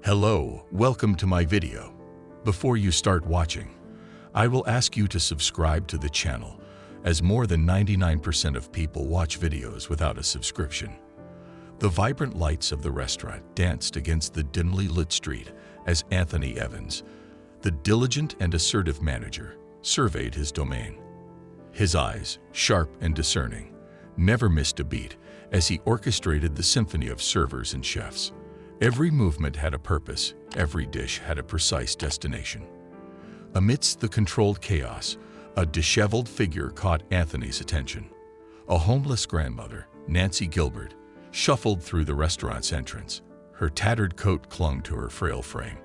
Hello, welcome to my video. Before you start watching, I will ask you to subscribe to the channel, as more than 99% of people watch videos without a subscription. The vibrant lights of the restaurant danced against the dimly lit street as Anthony Evans, the diligent and assertive manager, surveyed his domain. His eyes, sharp and discerning, never missed a beat as he orchestrated the symphony of servers and chefs. Every movement had a purpose, every dish had a precise destination. Amidst the controlled chaos, a disheveled figure caught Anthony's attention. A homeless grandmother, Nancy Gilbert, shuffled through the restaurant's entrance. Her tattered coat clung to her frail frame,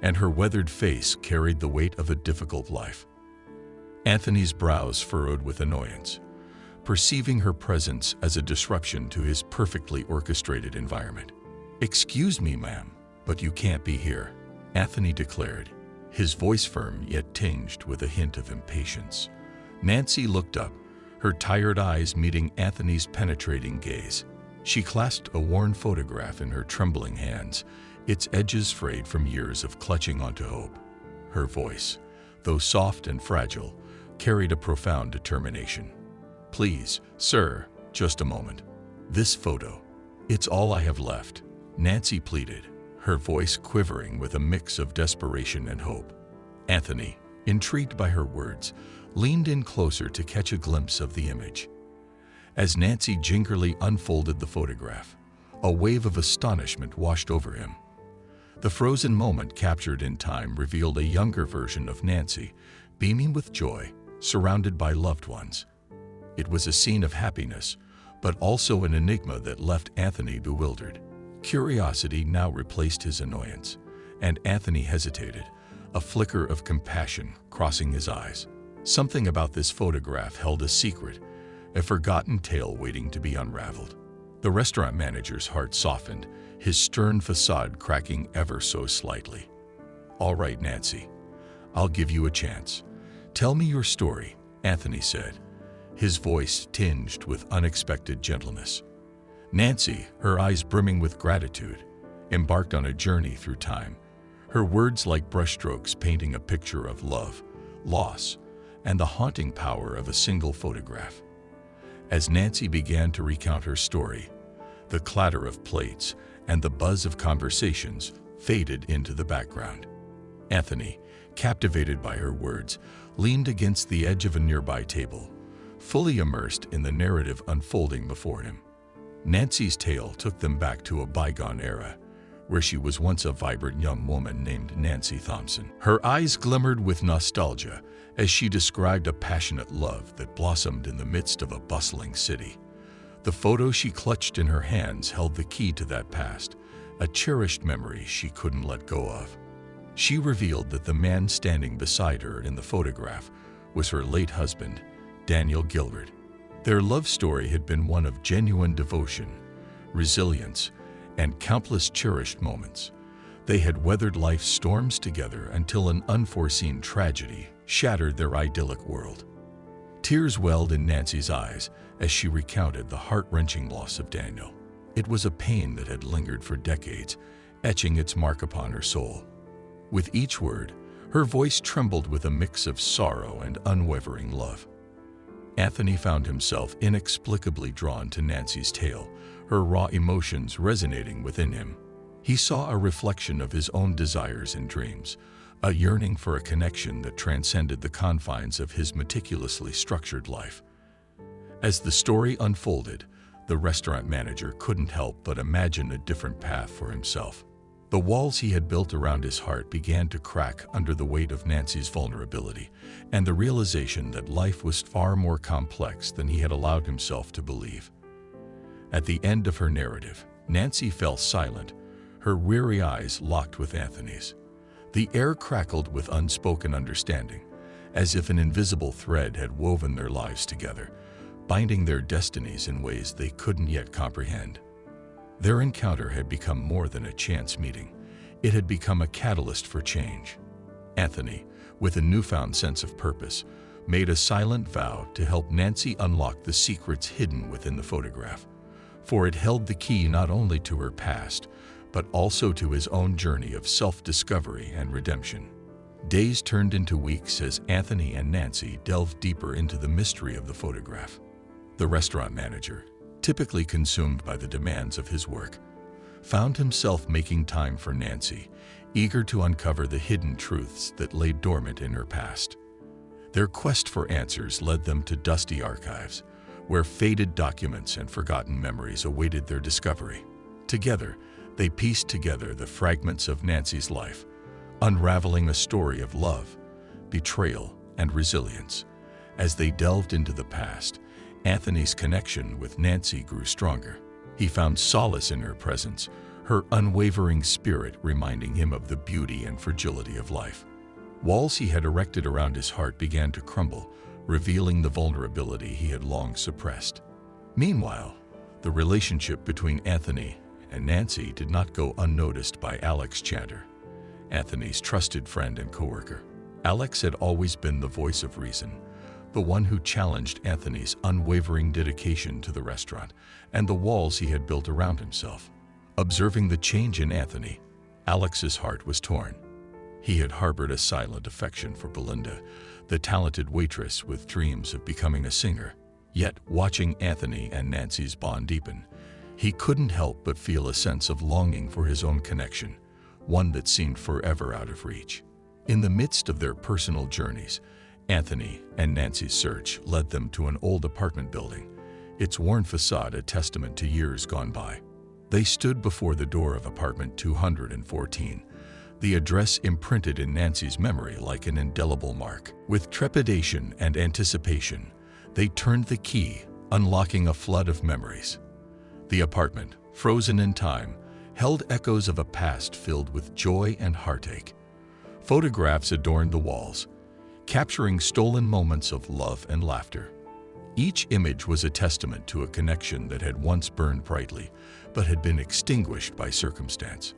and her weathered face carried the weight of a difficult life. Anthony's brows furrowed with annoyance, perceiving her presence as a disruption to his perfectly orchestrated environment. "Excuse me, ma'am, but you can't be here," Anthony declared, his voice firm yet tinged with a hint of impatience. Nancy looked up, her tired eyes meeting Anthony's penetrating gaze. She clasped a worn photograph in her trembling hands, its edges frayed from years of clutching onto hope. Her voice, though soft and fragile, carried a profound determination. "Please, sir, just a moment. This photo, it's all I have left," Nancy pleaded, her voice quivering with a mix of desperation and hope. Anthony, intrigued by her words, leaned in closer to catch a glimpse of the image. As Nancy gingerly unfolded the photograph, a wave of astonishment washed over him. The frozen moment captured in time revealed a younger version of Nancy, beaming with joy, surrounded by loved ones. It was a scene of happiness, but also an enigma that left Anthony bewildered. Curiosity now replaced his annoyance, and Anthony hesitated, a flicker of compassion crossing his eyes. Something about this photograph held a secret, a forgotten tale waiting to be unraveled. The restaurant manager's heart softened, his stern facade cracking ever so slightly. "All right, Nancy, I'll give you a chance. Tell me your story," Anthony said, his voice tinged with unexpected gentleness. Nancy, her eyes brimming with gratitude, embarked on a journey through time, her words like brushstrokes painting a picture of love, loss, and the haunting power of a single photograph. As Nancy began to recount her story, the clatter of plates and the buzz of conversations faded into the background. Anthony, captivated by her words, leaned against the edge of a nearby table, fully immersed in the narrative unfolding before him. Nancy's tale took them back to a bygone era, where she was once a vibrant young woman named Nancy Thompson. Her eyes glimmered with nostalgia as she described a passionate love that blossomed in the midst of a bustling city. The photo she clutched in her hands held the key to that past, a cherished memory she couldn't let go of. She revealed that the man standing beside her in the photograph was her late husband, Daniel Gilbert. Their love story had been one of genuine devotion, resilience, and countless cherished moments. They had weathered life's storms together until an unforeseen tragedy shattered their idyllic world. Tears welled in Nancy's eyes as she recounted the heart-wrenching loss of Daniel. It was a pain that had lingered for decades, etching its mark upon her soul. With each word, her voice trembled with a mix of sorrow and unwavering love. Anthony found himself inexplicably drawn to Nancy's tale, her raw emotions resonating within him. He saw a reflection of his own desires and dreams, a yearning for a connection that transcended the confines of his meticulously structured life. As the story unfolded, the restaurant manager couldn't help but imagine a different path for himself. The walls he had built around his heart began to crack under the weight of Nancy's vulnerability and the realization that life was far more complex than he had allowed himself to believe. At the end of her narrative, Nancy fell silent, her weary eyes locked with Anthony's. The air crackled with unspoken understanding, as if an invisible thread had woven their lives together, binding their destinies in ways they couldn't yet comprehend. Their encounter had become more than a chance meeting. It had become a catalyst for change. Anthony, with a newfound sense of purpose, made a silent vow to help Nancy unlock the secrets hidden within the photograph, for it held the key not only to her past, but also to his own journey of self-discovery and redemption. Days turned into weeks as Anthony and Nancy delved deeper into the mystery of the photograph. The restaurant manager, typically consumed by the demands of his work, found himself making time for Nancy, eager to uncover the hidden truths that lay dormant in her past. Their quest for answers led them to dusty archives, where faded documents and forgotten memories awaited their discovery. Together, they pieced together the fragments of Nancy's life, unraveling a story of love, betrayal, and resilience. As they delved into the past, Anthony's connection with Nancy grew stronger. He found solace in her presence, her unwavering spirit reminding him of the beauty and fragility of life. Walls he had erected around his heart began to crumble, revealing the vulnerability he had long suppressed. Meanwhile, the relationship between Anthony and Nancy did not go unnoticed by Alex Chanter, Anthony's trusted friend and coworker. Alex had always been the voice of reason, the one who challenged Anthony's unwavering dedication to the restaurant and the walls he had built around himself. Observing the change in Anthony, Alex's heart was torn. He had harbored a silent affection for Belinda, the talented waitress with dreams of becoming a singer. Yet, watching Anthony and Nancy's bond deepen, he couldn't help but feel a sense of longing for his own connection, one that seemed forever out of reach. In the midst of their personal journeys, Anthony and Nancy's search led them to an old apartment building, its worn facade a testament to years gone by. They stood before the door of apartment 214, the address imprinted in Nancy's memory like an indelible mark. With trepidation and anticipation, they turned the key, unlocking a flood of memories. The apartment, frozen in time, held echoes of a past filled with joy and heartache. Photographs adorned the walls, capturing stolen moments of love and laughter. Each image was a testament to a connection that had once burned brightly, but had been extinguished by circumstance.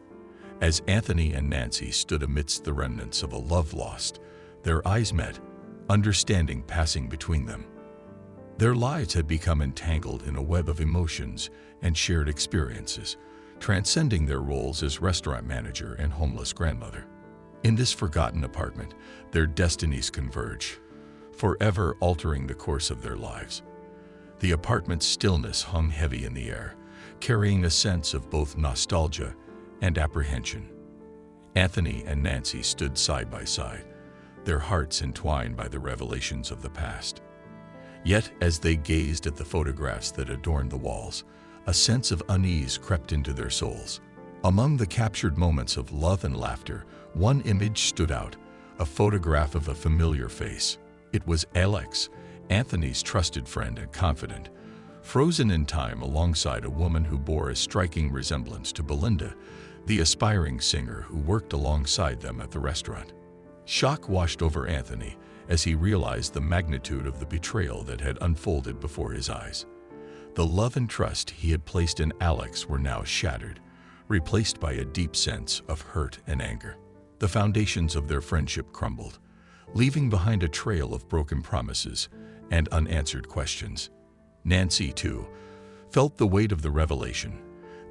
As Anthony and Nancy stood amidst the remnants of a love lost, their eyes met, understanding passing between them. Their lives had become entangled in a web of emotions and shared experiences, transcending their roles as restaurant manager and homeless grandmother. In this forgotten apartment, their destinies converge, forever altering the course of their lives. The apartment's stillness hung heavy in the air, carrying a sense of both nostalgia and apprehension. Anthony and Nancy stood side by side, their hearts entwined by the revelations of the past. Yet, as they gazed at the photographs that adorned the walls, a sense of unease crept into their souls. Among the captured moments of love and laughter, one image stood out, a photograph of a familiar face. It was Alex, Anthony's trusted friend and confidant, frozen in time alongside a woman who bore a striking resemblance to Belinda, the aspiring singer who worked alongside them at the restaurant. Shock washed over Anthony as he realized the magnitude of the betrayal that had unfolded before his eyes. The love and trust he had placed in Alex were now shattered, replaced by a deep sense of hurt and anger. The foundations of their friendship crumbled, leaving behind a trail of broken promises and unanswered questions. Nancy, too, felt the weight of the revelation,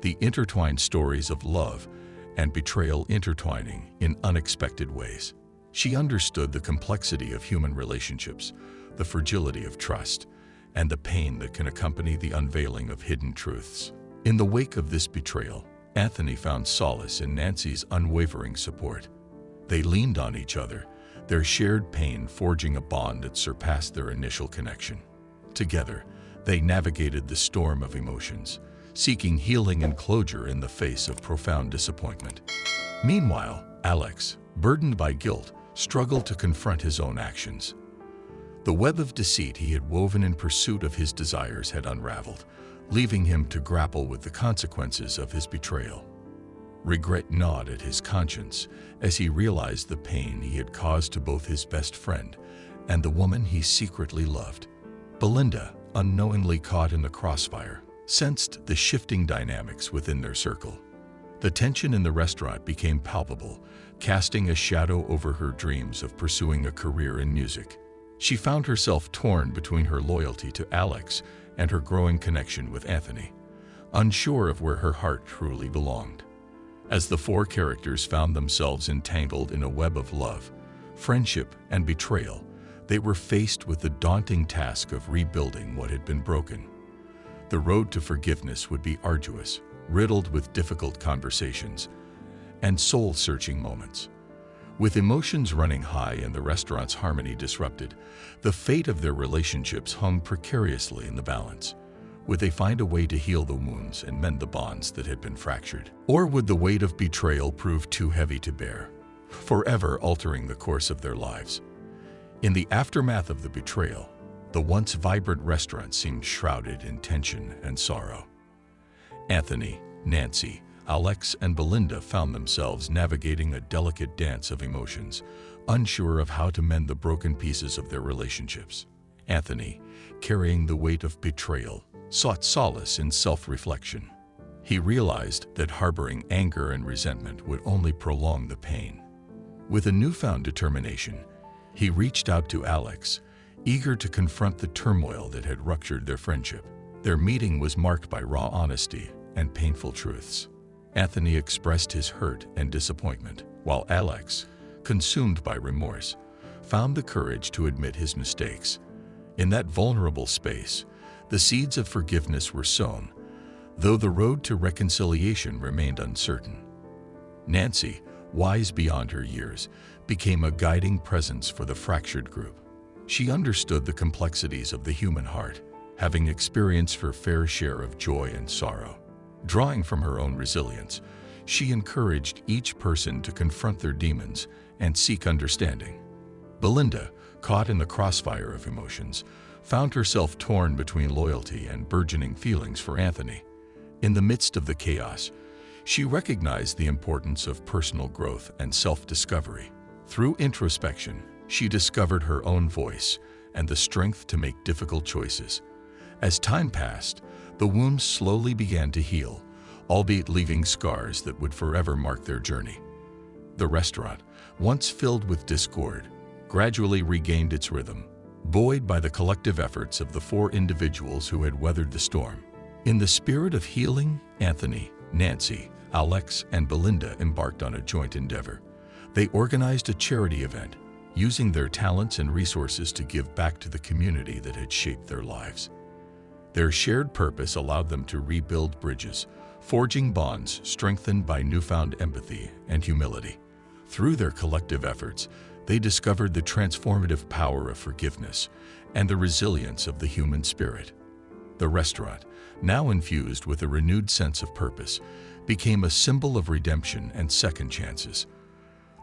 the intertwined stories of love and betrayal intertwining in unexpected ways. She understood the complexity of human relationships, the fragility of trust, and the pain that can accompany the unveiling of hidden truths. In the wake of this betrayal, Anthony found solace in Nancy's unwavering support. They leaned on each other, their shared pain forging a bond that surpassed their initial connection. Together, they navigated the storm of emotions, seeking healing and closure in the face of profound disappointment. Meanwhile, Alex, burdened by guilt, struggled to confront his own actions. The web of deceit he had woven in pursuit of his desires had unraveled, leaving him to grapple with the consequences of his betrayal. Regret gnawed at his conscience as he realized the pain he had caused to both his best friend and the woman he secretly loved. Belinda, unknowingly caught in the crossfire, sensed the shifting dynamics within their circle. The tension in the restaurant became palpable, casting a shadow over her dreams of pursuing a career in music. She found herself torn between her loyalty to Alex and her growing connection with Anthony, unsure of where her heart truly belonged. As the four characters found themselves entangled in a web of love, friendship, and betrayal, they were faced with the daunting task of rebuilding what had been broken. The road to forgiveness would be arduous, riddled with difficult conversations and soul-searching moments. With emotions running high and the restaurant's harmony disrupted, the fate of their relationships hung precariously in the balance. Would they find a way to heal the wounds and mend the bonds that had been fractured? Or would the weight of betrayal prove too heavy to bear, forever altering the course of their lives? In the aftermath of the betrayal, the once vibrant restaurant seemed shrouded in tension and sorrow. Anthony, Nancy, Alex, and Belinda found themselves navigating a delicate dance of emotions, unsure of how to mend the broken pieces of their relationships. Anthony, carrying the weight of betrayal, sought solace in self-reflection. He realized that harboring anger and resentment would only prolong the pain. With a newfound determination, he reached out to Alex, eager to confront the turmoil that had ruptured their friendship. Their meeting was marked by raw honesty and painful truths. Anthony expressed his hurt and disappointment, while Alex, consumed by remorse, found the courage to admit his mistakes. In that vulnerable space, the seeds of forgiveness were sown, though the road to reconciliation remained uncertain. Nancy, wise beyond her years, became a guiding presence for the fractured group. She understood the complexities of the human heart, having experienced her fair share of joy and sorrow. Drawing from her own resilience, she encouraged each person to confront their demons and seek understanding. Belinda, caught in the crossfire of emotions, found herself torn between loyalty and burgeoning feelings for Anthony. In the midst of the chaos, she recognized the importance of personal growth and self-discovery. Through introspection, she discovered her own voice and the strength to make difficult choices. As time passed, the wounds slowly began to heal, albeit leaving scars that would forever mark their journey. The restaurant, once filled with discord, gradually regained its rhythm, buoyed by the collective efforts of the four individuals who had weathered the storm. In the spirit of healing, Anthony, Nancy, Alex, and Belinda embarked on a joint endeavor. They organized a charity event, using their talents and resources to give back to the community that had shaped their lives. Their shared purpose allowed them to rebuild bridges, forging bonds strengthened by newfound empathy and humility. Through their collective efforts, they discovered the transformative power of forgiveness and the resilience of the human spirit. The restaurant, now infused with a renewed sense of purpose, became a symbol of redemption and second chances.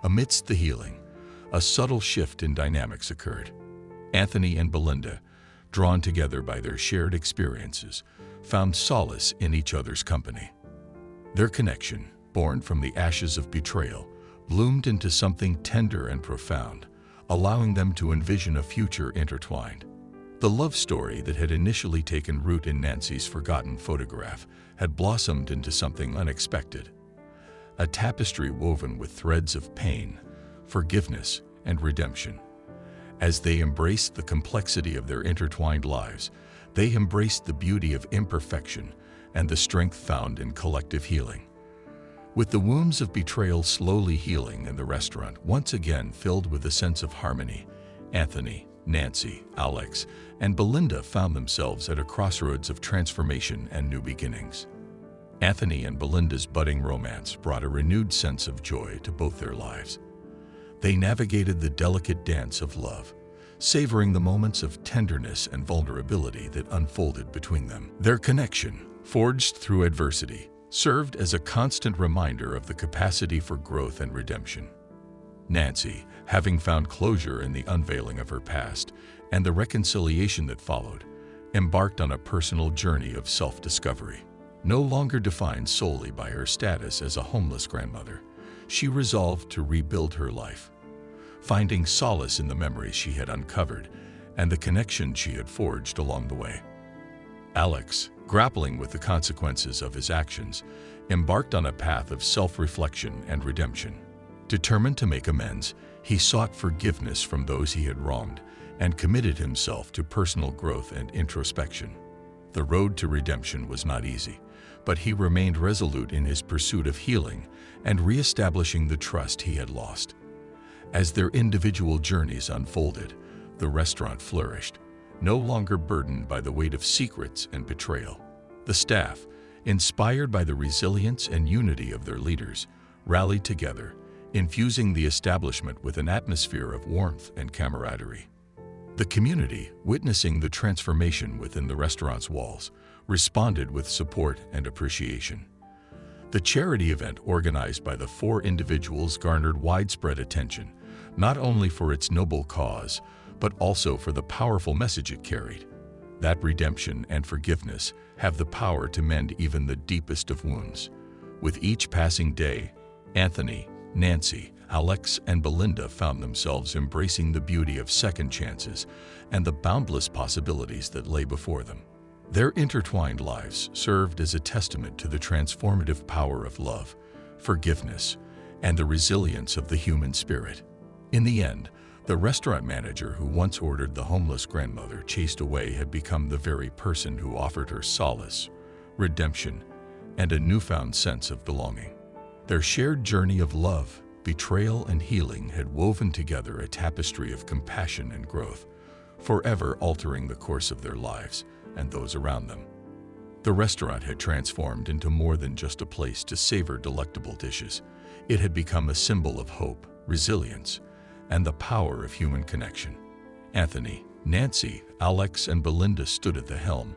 Amidst the healing, a subtle shift in dynamics occurred. Anthony and Belinda, drawn together by their shared experiences, found solace in each other's company. Their connection, born from the ashes of betrayal, bloomed into something tender and profound, allowing them to envision a future intertwined. The love story that had initially taken root in Nancy's forgotten photograph had blossomed into something unexpected. A tapestry woven with threads of pain, forgiveness, and redemption. As they embraced the complexity of their intertwined lives, they embraced the beauty of imperfection and the strength found in collective healing. With the wounds of betrayal slowly healing and the restaurant once again filled with a sense of harmony, Anthony, Nancy, Alex, and Belinda found themselves at a crossroads of transformation and new beginnings. Anthony and Belinda's budding romance brought a renewed sense of joy to both their lives. They navigated the delicate dance of love, savoring the moments of tenderness and vulnerability that unfolded between them. Their connection, forged through adversity, served as a constant reminder of the capacity for growth and redemption. Nancy, having found closure in the unveiling of her past and the reconciliation that followed, embarked on a personal journey of self-discovery. No longer defined solely by her status as a homeless grandmother, she resolved to rebuild her life, finding solace in the memories she had uncovered and the connection she had forged along the way. Alex, grappling with the consequences of his actions, embarked on a path of self-reflection and redemption. Determined to make amends, he sought forgiveness from those he had wronged and committed himself to personal growth and introspection. The road to redemption was not easy, but he remained resolute in his pursuit of healing and reestablishing the trust he had lost. As their individual journeys unfolded, the restaurant flourished, no longer burdened by the weight of secrets and betrayal. The staff, inspired by the resilience and unity of their leaders, rallied together, infusing the establishment with an atmosphere of warmth and camaraderie. The community, witnessing the transformation within the restaurant's walls, responded with support and appreciation. The charity event organized by the four individuals garnered widespread attention, not only for its noble cause, but also for the powerful message it carried, that redemption and forgiveness have the power to mend even the deepest of wounds. With each passing day, Anthony, Nancy, Alex, and Belinda found themselves embracing the beauty of second chances and the boundless possibilities that lay before them. Their intertwined lives served as a testament to the transformative power of love, forgiveness, and the resilience of the human spirit. In the end, the restaurant manager who once ordered the homeless grandmother chased away had become the very person who offered her solace, redemption, and a newfound sense of belonging. Their shared journey of love, betrayal, and healing had woven together a tapestry of compassion and growth, forever altering the course of their lives and those around them. The restaurant had transformed into more than just a place to savor delectable dishes. It had become a symbol of hope, resilience, and the power of human connection. Anthony, Nancy, Alex, and Belinda stood at the helm,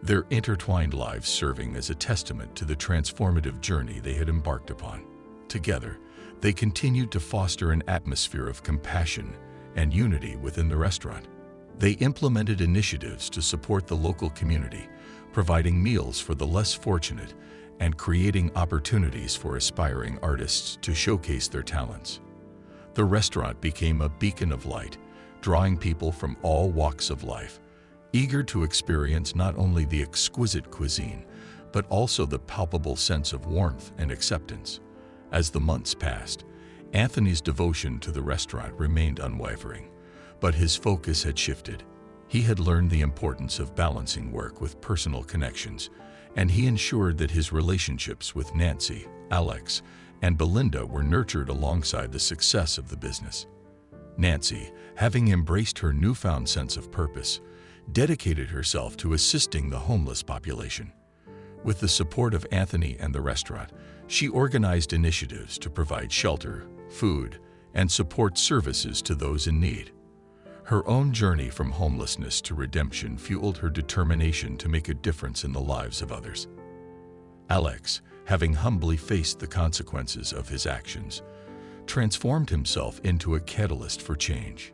their intertwined lives serving as a testament to the transformative journey they had embarked upon. Together, they continued to foster an atmosphere of compassion and unity within the restaurant. They implemented initiatives to support the local community, providing meals for the less fortunate and creating opportunities for aspiring artists to showcase their talents. The restaurant became a beacon of light, drawing people from all walks of life, eager to experience not only the exquisite cuisine, but also the palpable sense of warmth and acceptance. As the months passed, Anthony's devotion to the restaurant remained unwavering, but his focus had shifted. He had learned the importance of balancing work with personal connections, and he ensured that his relationships with Nancy, Alex, and Belinda were nurtured alongside the success of the business. Nancy, having embraced her newfound sense of purpose, dedicated herself to assisting the homeless population. With the support of Anthony and the restaurant, she organized initiatives to provide shelter, food, and support services to those in need. Her own journey from homelessness to redemption fueled her determination to make a difference in the lives of others. Alex, having humbly faced the consequences of his actions, transformed himself into a catalyst for change.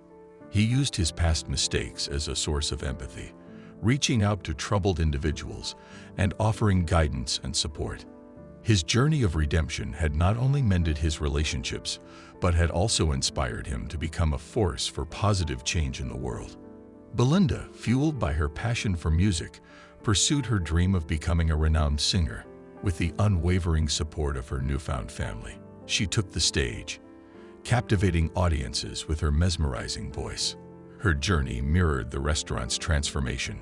He used his past mistakes as a source of empathy, reaching out to troubled individuals and offering guidance and support. His journey of redemption had not only mended his relationships, but had also inspired him to become a force for positive change in the world. Belinda, fueled by her passion for music, pursued her dream of becoming a renowned singer. With the unwavering support of her newfound family, she took the stage, captivating audiences with her mesmerizing voice. Her journey mirrored the restaurant's transformation,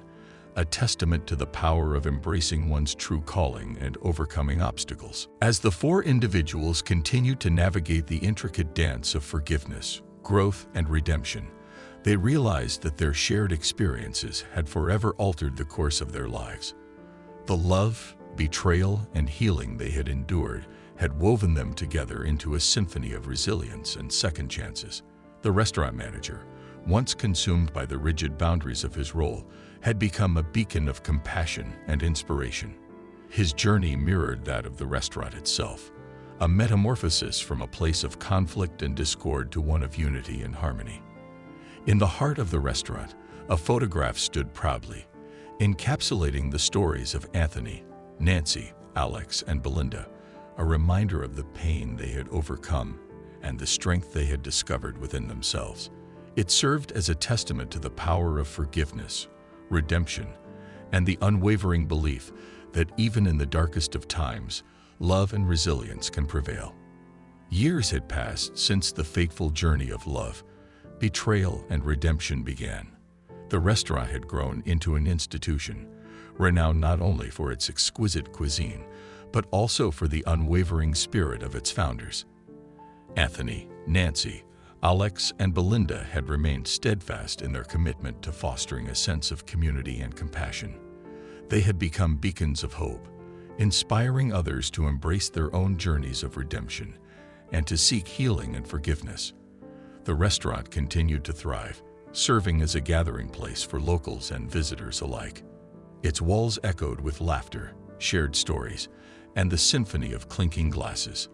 a testament to the power of embracing one's true calling and overcoming obstacles. As the four individuals continued to navigate the intricate dance of forgiveness, growth, and redemption, they realized that their shared experiences had forever altered the course of their lives. The love, betrayal, and healing they had endured had woven them together into a symphony of resilience and second chances. The restaurant manager, once consumed by the rigid boundaries of his role, had become a beacon of compassion and inspiration. His journey mirrored that of the restaurant itself, a metamorphosis from a place of conflict and discord to one of unity and harmony. In the heart of the restaurant, a photograph stood proudly, encapsulating the stories of Anthony, Nancy, Alex, and Belinda, a reminder of the pain they had overcome and the strength they had discovered within themselves. It served as a testament to the power of forgiveness, redemption, and the unwavering belief that even in the darkest of times, love and resilience can prevail. Years had passed since the fateful journey of love, betrayal, and redemption began. The restaurant had grown into an institution, renowned not only for its exquisite cuisine, but also for the unwavering spirit of its founders. Anthony, Nancy, Alex, and Belinda had remained steadfast in their commitment to fostering a sense of community and compassion. They had become beacons of hope, inspiring others to embrace their own journeys of redemption and to seek healing and forgiveness. The restaurant continued to thrive, serving as a gathering place for locals and visitors alike. Its walls echoed with laughter, shared stories, and the symphony of clinking glasses.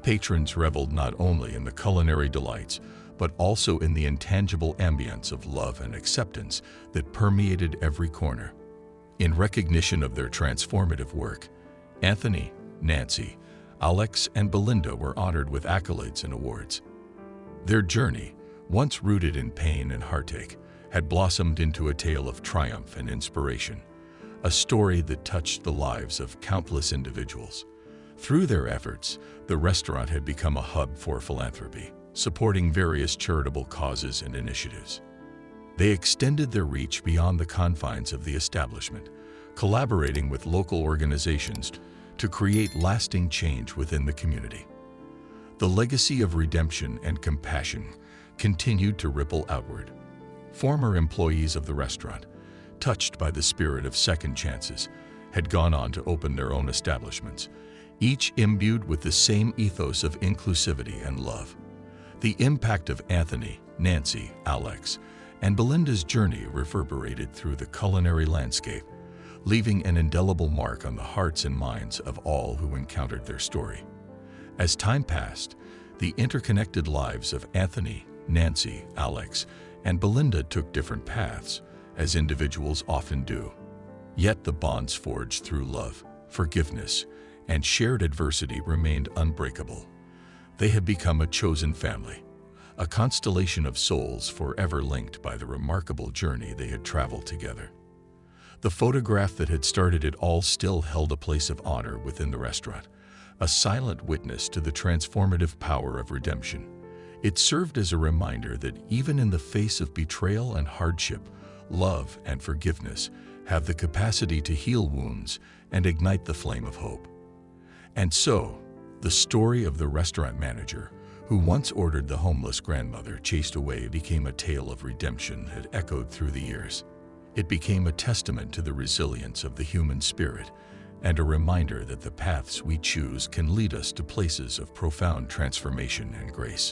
Patrons reveled not only in the culinary delights, but also in the intangible ambience of love and acceptance that permeated every corner. In recognition of their transformative work, Anthony, Nancy, Alex, and Belinda were honored with accolades and awards. Their journey, once rooted in pain and heartache, had blossomed into a tale of triumph and inspiration, a story that touched the lives of countless individuals. Through their efforts, the restaurant had become a hub for philanthropy, supporting various charitable causes and initiatives. They extended their reach beyond the confines of the establishment, collaborating with local organizations to create lasting change within the community. The legacy of redemption and compassion continued to ripple outward. Former employees of the restaurant, touched by the spirit of second chances, had gone on to open their own establishments, each imbued with the same ethos of inclusivity and love. The impact of Anthony, Nancy, Alex, and Belinda's journey reverberated through the culinary landscape, leaving an indelible mark on the hearts and minds of all who encountered their story. As time passed, the interconnected lives of Anthony, Nancy, Alex, and Belinda took different paths, as individuals often do. Yet the bonds forged through love, forgiveness, and shared adversity remained unbreakable. They had become a chosen family, a constellation of souls forever linked by the remarkable journey they had traveled together. The photograph that had started it all still held a place of honor within the restaurant, a silent witness to the transformative power of redemption. It served as a reminder that even in the face of betrayal and hardship, love and forgiveness have the capacity to heal wounds and ignite the flame of hope. And so, the story of the restaurant manager who once ordered the homeless grandmother chased away became a tale of redemption that echoed through the years. It became a testament to the resilience of the human spirit and a reminder that the paths we choose can lead us to places of profound transformation and grace.